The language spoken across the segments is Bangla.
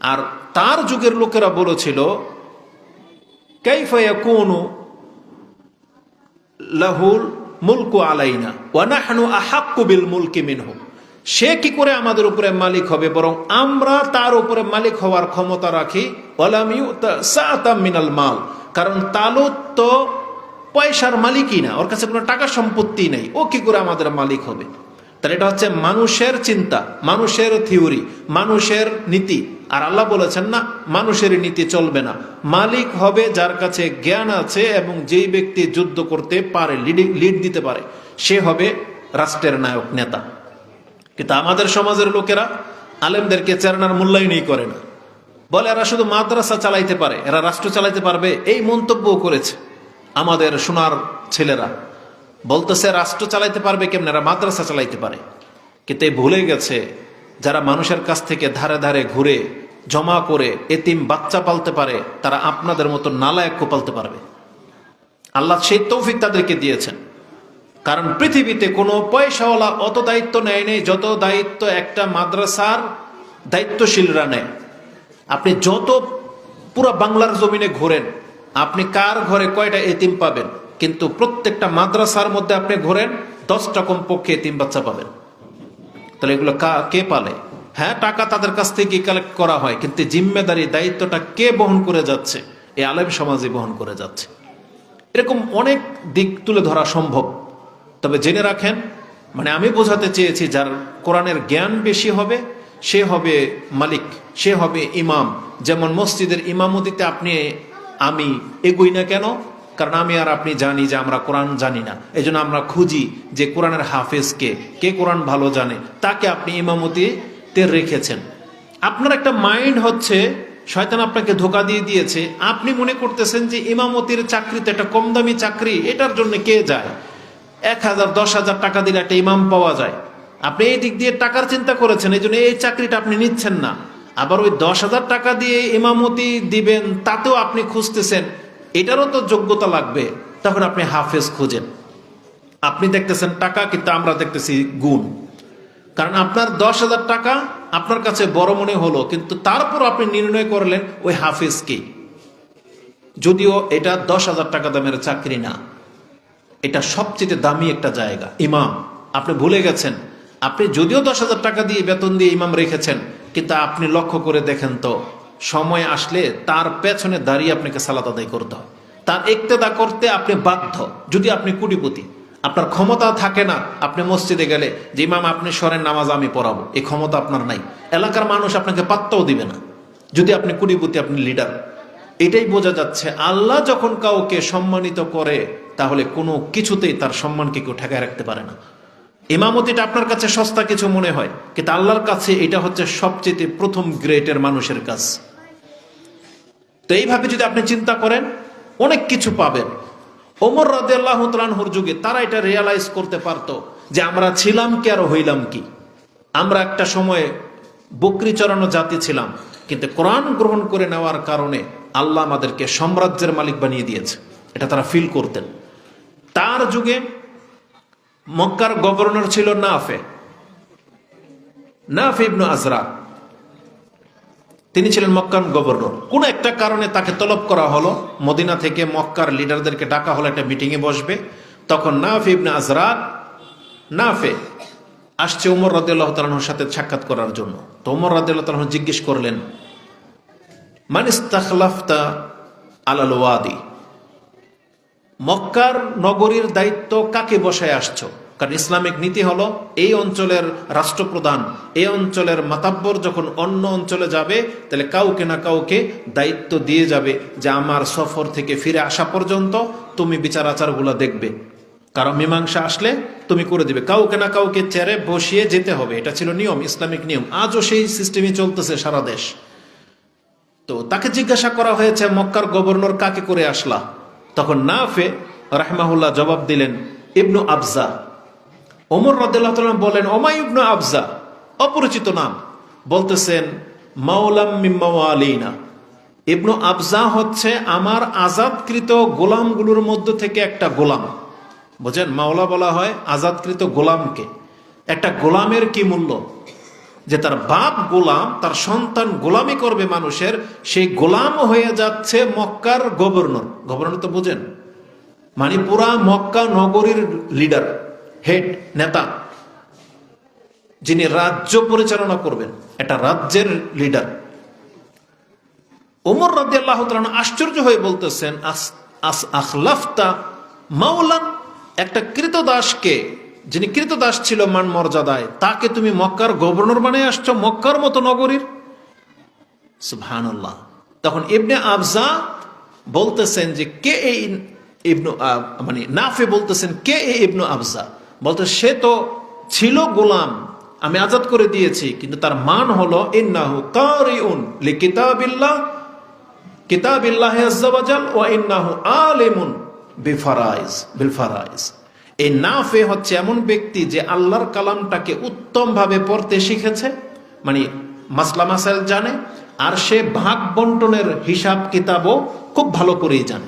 আর তার যুগের লোকেরা বলেছিল কাইফা ইয়াকুনু লাহুল মুলকু আলাইনা ওয়া নাহনু আহাক্কু বিল মুলকি মিনহু, সে কি করে আমাদের উপরে মালিক হবে, বরং আমরা তার উপরে মালিক হওয়ার ক্ষমতা রাখি। ওয়ালাম ইউতা সাআতাম মিনাল মাল, কারণ তালুত তো পয়সার মালিকই না, ওর কাছে কোনো টাকা সম্পত্তি নেই, ও কি করে আমাদের মালিক হবে। তাহলে এটা হচ্ছে মানুষের চিন্তা, মানুষের থিওরি, মানুষের নীতি। আর আল্লাহ বলেছেন না, মানুষের নীতি চলবে না, মালিক হবে যার কাছে জ্ঞান আছে এবং যেই ব্যক্তি যুদ্ধ করতে পারে, লিড দিতে পারে, সে হবে রাষ্ট্রের নায়ক, নেতা। কিন্তু আমাদের সমাজের লোকেরা আলেমদেরকে চেরানার মূল্যায়নই করে না, বলে এরা শুধু মাদ্রাসা চালাইতে পারে, এরা রাষ্ট্র চালাইতে পারবে, এই মন্তব্যও করেছে আমাদের সোনার ছেলেরা। বলতেছে রাষ্ট্র চালাইতে পারবে কেমন, এরা মাদ্রাসা চালাইতে পারে। কিন্তু এই ভুলে গেছে যারা মানুষের কাছ থেকে ধারে ধারে ঘুরে জমা করে এতিম বাচ্চা পালতে পারে, তারা আপনাদের মতো নালায়েক পালতে পারবে। আল্লাহ সেই তৌফিক তাদেরকে দিয়েছেন। কারণ পৃথিবীতে কোনো পয়সাওয়ালা অত দায়িত্ব নেয় নেই যত দায়িত্ব একটা মাদ্রাসার দায়িত্বশীলরা নেয়। আপনি যত পুরো বাংলার জমিনে ঘোরেন, আপনি কার ঘরে কয়টা এতিম পাবেন, কিন্তু প্রত্যেকটা মাদ্রাসার মধ্যে আপনি ঘোরেন 10টা কমপক্ষে এতিম বাচ্চা পাবেন। তাহলে এগুলো কে পালে? হ্যাঁ, টাকা তাদের কাছ থেকে কালেক্ট করা হয়, কিন্তু জিম্মেদারি, দায়িত্বটা কে বহন করে যাচ্ছে? এই আলেম সমাজে বহন করে যাচ্ছে। এরকম অনেক দিক তুলে ধরা সম্ভব। তবে জেনে রাখেন, মানে আমি বোঝাতে চেয়েছি যার কোরআনের জ্ঞান বেশি হবে সে হবে মালিক, সে হবে ইমাম। যেমন মসজিদের ইমামতিতে আমি এগোই না কেন? কারণ আমি আর আপনি জানি যে আমরা কোরআন জানি না, এই জন্য আমরা খুঁজি যে কোরআনের হাফেজ কে কোরআন ভালো জানে, তাকে আপনি ইমামতিতে রেখেছেন। আপনার একটা মাইন্ড হচ্ছে শয়তান আপনাকে ধোকা দিয়ে দিয়েছে, আপনি মনে করতেছেন যে ইমামতির চাকরিতে একটা কম দামি চাকরি, এটার জন্য কে যায়? 1000 10,000 টাকা দিলে একটা ইমাম পাওয়া যায়। আপনি এই দিক দিয়ে টাকার চিন্তা করেছেন, এই জন্য এই চাকরিটা আপনি নিচ্ছেন না। আবার ওই 10,000 টাকা দিয়ে ইমামতি দিবেন, তাতেও আপনি খুঁজতেছেন এটারও তো যোগ্যতা লাগবে, তখন আপনি হাফেজ খুঁজেন। আপনি দেখতেছেন টাকা, কিন্তু আমরা দেখতেছি গুণ। কারণ আপনার 10,000 টাকা আপনার কাছে বড় মনে হলো, কিন্তু তারপর আপনি নির্ণয় করলেন ওই হাফেজ কি, যদিও এটা 10,000 টাকা দামের চাকরি না, এটা সবচেয়ে দামি একটা জায়গা, ইমাম। আপনি ভুলে গেছেন, আপনি যদিও 10,000 টাকা দিয়ে বেতন দিয়ে ইমাম রেখেছেন, কিন্তু আপনি লক্ষ্য করে দেখেন তো, সময় আসলে তার পেছনে দাঁড়িয়ে আপনাকে সালাত আদায় করতে হয়, তার ইক্তেদা করতে আপনি বাধ্য। যদি আপনি কোটিপতি, আপনার ক্ষমতা থাকে না, আপনি মসজিদে গেলে যে ইমাম আপনি সরেন, নামাজ আমি পড়াবো, এই ক্ষমতা আপনার নাই। এলাকার মানুষ আপনাকে পাত্তাও দিবে না যদি আপনি কোটিপতি, আপনি লিডার। এটাই বোঝা যাচ্ছে আল্লাহ যখন কাউকে সম্মানিত করে, তাহলে কোনো কিছুতেই তার সম্মানকে কেউ ঠেকায় রাখতে পারে না। ইমামতিটা আপনার কাছে সস্তা কিছু মনে হয়, কিন্তু আল্লাহর কাছে এটা হচ্ছে সবচেয়ে প্রথম গ্রেটের মানুষের কাজ। তো এইভাবে যদি আপনি চিন্তা করেন, অনেক কিছু পাবেন। ওমর রাদিয়াল্লাহু তাআলা আনহুর যুগে তারা এটা রিয়ালাইজ করতে পারতো যে আমরা ছিলাম কি আর হইলাম কি। আমরা একটা সময়ে বকরি চড়ানো জাতি ছিলাম, কিন্তু কোরআন গ্রহণ করে নেওয়ার কারণে আল্লাহ আমাদেরকে সাম্রাজ্যের মালিক বানিয়ে দিয়েছে, এটা তারা ফিল করতেন। তার যুগে মক্কার গভর্নর ছিল নাফে ইবনে আজরা। তিনি ছিলেন মক্কার গভর্নর। কোন একটা কারণে তাকে তলব করা হলো, মদিনা থেকে মক্কার লিডারদেরকে ডাকা হলো, একটা মিটিংয়ে বসবে। তখন নাফে ইবনে আজরা আসছে ওমর রাদিয়াল্লাহু তাআলা আনহুর সাথে সাক্ষাৎ করার জন্য। তো ওমর রাদিয়াল্লাহু তাআলা আনহু জিজ্ঞেস করলেন, মান ইস্তাখলাফতা আলাল ওয়াদি, মক্কার নগরীর দায়িত্ব কাকে বসায় আসছো? কারণ ইসলামিক নীতি হলো এই অঞ্চলের রাষ্ট্রপ্রধান, এই অঞ্চলের মাতাব্বর যখন অন্য অঞ্চলে যাবে, তাহলে কাউকে না কাউকে দায়িত্ব দিয়ে যাবে যে আমার সফর থেকে ফিরে আসা পর্যন্ত তুমি বিচার আচারগুলো দেখবে, কারণ মীমাংসা আসলে তুমি করে দিবে। কাউকে না কাউকে চেয়ারে বসিয়ে যেতে হবে, এটা ছিল নিয়ম, ইসলামিক নিয়ম। আজও সেই সিস্টেমই চলতেছে সারা দেশ। তো তাকে জিজ্ঞাসা করা হয়েছে, মক্কার গভর্নর কাকে করে আসলা? তখন নাফে রাহমাহুল্লাহ জবাব দিলেন, ইবনু আবজা। ওমর রাদিয়াল্লাহু তাআলা বলেন, ওমাই ইবনু আবজা, অপরিচিত নাম। বলতেছেন, মাওলাম মিন মাওয়ালিনা, ইবনু আবজা হচ্ছে আমার আজাদকৃত গোলামগুলোর মধ্য থেকে একটা গোলাম। বোঝেন, মাওলা বলা হয় আজাদকৃত গোলামকে। একটা গোলামের কি মূল্য? যে তার বাপ গোলাম, তার সন্তান গোলামি করবে মানুষের, সেই গোলাম হয়ে যাচ্ছে মক্কার গভর্নর। গভর্নর তো বুঝেন, মানে পুরা মক্কা নগরীর লিডার, হেড, নেতা, যিনি রাজ্য পরিচালনা করবেন, এটা রাজ্যের লিডার। ওমর রাদিয়াল্লাহু তাআলা আশ্চর্য হয়ে বলতেছেন, আখলাফতা মাওলান, একটা কৃতদাসকে, যিনি কৃতদাস ছিল মান মর্যাদায়, তাকে তুমি মক্কার গভর্নর বানিয়ে আসছো, মক্কার মতো নগরীর। সুবহানাল্লাহ। তখন ইবনে আবজা বলতেছেন যে কে এই ইবনু, মানে নাফে বলতেছেন কে এই ইবনু আবজা, বলতে সে তো ছিল গোলাম, আমি আজাদ করে দিয়েছি, কিন্তু তার মান হলো ইন্নাহু কারিউন লিকিতাবিল্লাহ, কিতাবিল্লাহি আযজা ওয়া জাল, ওয়া ইন্নাহু আলিমুন বিফারাইজ বিল ফারাইজ। এই নাফে হচ্ছে এমন ব্যক্তি যে আল্লাহর কালামটাকে উত্তম ভাবে পড়তে শিখেছে, মানে মাসলা মাসাইল জানে, আর সে ভাগ বন্টনের হিসাব কিতাবও খুব ভালো করেই জানে।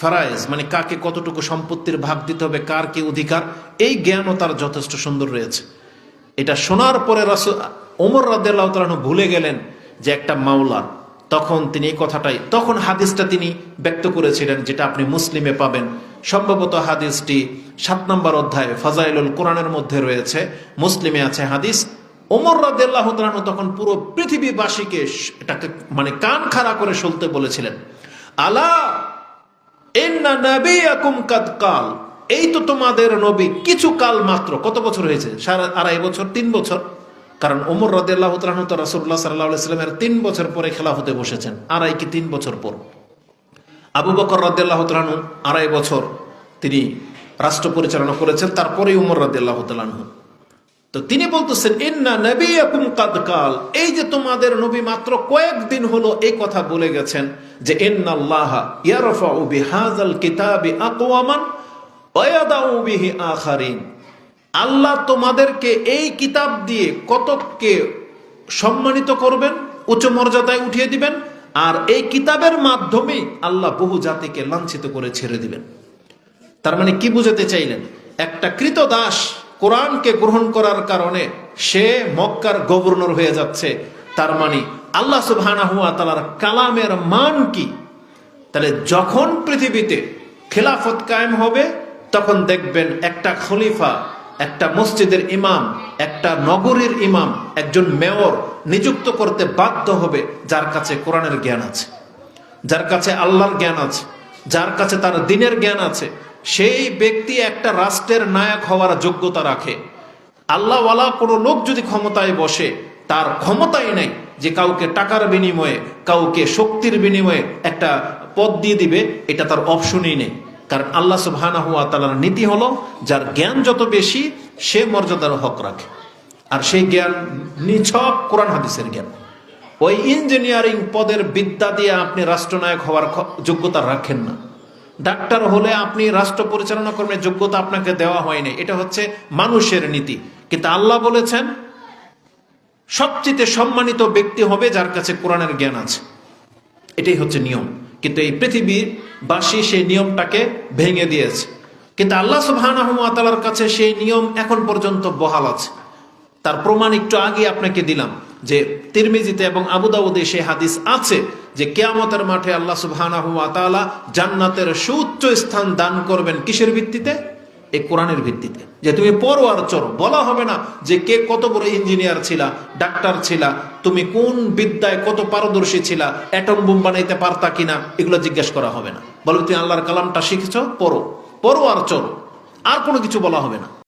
ফারাইজ মানে কাকে কতটুকু সম্পত্তির ভাগ দিতে হবে, কার কি অধিকার, এই জ্ঞানও তার যথেষ্ট সুন্দর রয়েছে। এটা শোনার পরে ওমর রাদিয়াল্লাহু তাআলা ভুলে গেলেন যে একটা মাওলা। তখন তিনি এই কথাটাই, তখন হাদিসটা তিনি ব্যক্ত করেছিলেন, যেটা আপনি মুসলিমে পাবেন। সম্ভবত হাদিসটি 7 নম্বর অধ্যায় ফাজাইলুল কোরআনের মধ্যে রয়েছে, মুসলিমে আছে হাদিস। ওমর রাদিয়াল্লাহু তাআলা তখন পুরো পৃথিবীবাসীকে এটাকে মানে কান খাড়া করে শুনতে বলেছিলেন, আলা ইন্না নাবিয়াকুম কাদ কাল, এই তো তোমাদের নবী কিছু কাল মাত্র, কত বছর হয়েছে, 2.5 বছর, 3 বছর, কারণ ওমর রাদিয়াল্লাহু তাআলা তো রাসূলুল্লাহ সাল্লাল্লাহু আলাইহি ওয়াসাল্লামের 3 বছর পরে খেলাফতে বসেছেন, 2.5 কি 3 বছর পর। আবু বকর রাদিয়াল্লাহু তাআলা 2.5 বছর তিনি রাষ্ট্র পরিচালনা করেছেন, তারপরে ওমর রাদিয়াল্লাহু তাআলা। তো তিনি বলতেছেন ইন্না নাবিয়াকুম কাদ কাল, এই যে তোমাদের নবী মাত্র কয়েকদিন হলো এই কথা বলে গেছেন যে ইন্নাল্লাহা ইয়ারফাউ বিহাযাল কিতাবি আকওয়ামান ওয়া ইয়াদাউ বিহি আখারিন, আল্লাহ তোমাদেরকে এই কিতাব দিয়ে কতককে সম্মানিত করবেন, উচ্চ মর্যাদায় উঠিয়ে দিবেন, আর এই কিতাবের মাধ্যমে আল্লাহ বহু জাতিকে লাঞ্ছিত করে ছেড়ে দিবেন। তার মানে কি বুঝাতে চাইলেন, একটা কৃতদাস কোরআনকে গ্রহণ করার কারণে সে মক্কার গভর্নর হয়ে যাচ্ছে, তার মানে আল্লাহ সুবহানাহু ওয়া তাআলার কালামের মান কি। তাহলে যখন পৃথিবীতে খেলাফত কায়েম হবে, তখন দেখবেন একটা খলিফা, একটা মসজিদের ইমাম, একটা নগরীর ইমাম, একজন মেয়র নিযুক্ত করতে বাধ্য হবে যার কাছে কোরআনের জ্ঞান আছে, যার কাছে আল্লাহর জ্ঞান আছে, যার কাছে তার দ্বীনের জ্ঞান আছে। সেই ব্যক্তি একটা রাষ্ট্রের নায়ক হওয়ার যোগ্যতা রাখে। আল্লাহওয়ালা কোনো লোক যদি ক্ষমতায় বসে, তার ক্ষমতাই নেই যে কাউকে টাকার বিনিময়ে, কাউকে শক্তির বিনিময়ে একটা পদ দিয়ে দিবে, এটা তার অপশনই নেই। কারণ আল্লাহ সুবহানাহু ওয়া তাআলার নীতি হলো, যার জ্ঞান যত বেশি সে মর্যাদার হক রাখে, আর সেই জ্ঞান নিছক কোরআন হাদিসের জ্ঞান। ওই ইঞ্জিনিয়ারিং পদের বিদ্যা দিয়ে আপনি রাষ্ট্রনায়ক হওয়ার যোগ্যতা রাখেন না। ডাক্তার হলে আপনি রাষ্ট্র পরিচালনা করবেন, যোগ্যতা আপনাকে দেওয়া হয়নি, এটা হচ্ছে মানুষের নীতি। কিন্তু আল্লাহ বলেছেন সবচেয়ে সম্মানিত ব্যক্তি হবে যার কাছে কোরআনের জ্ঞান আছে, এটাই হচ্ছে নিয়ম। কিন্তু এই পৃথিবীবাসী সেই নিয়মটাকে ভেঙে দিয়েছে। কিন্তু আল্লাহ সুবহানাহু ওয়া তাআলার কাছে সেই নিয়ম এখন পর্যন্ত বহাল আছে। তার প্রমাণ একটু আগে আপনাকে দিলাম যে তিরমিজিতে এবং আবু দাউদে সেই হাদিস আছে যে কিয়ামতের মাঠে আল্লাহ সুবহানাহু ওয়া তাআলা জান্নাতের সুউচ্চ স্থান দান করবেন, কিসের ভিত্তিতে? এই কোরআনের ভিত্তিতে। যে তুমি পড়ো আর চলো, বলা হবে না যে কে কত বড় ইঞ্জিনিয়ার ছিলা, ডাক্তার ছিলা, তুমি কোন বিদ্যায় কত পারদর্শী ছিলা, অ্যাটম বোম বানাইতে পারতা কিনা, এগুলো জিজ্ঞেস করা হবে না। বলবে তুমি আল্লাহর কালামটা শিখেছো, পড়ো, পড়ো আর চলো, আর কোনো কিছু বলা হবে না।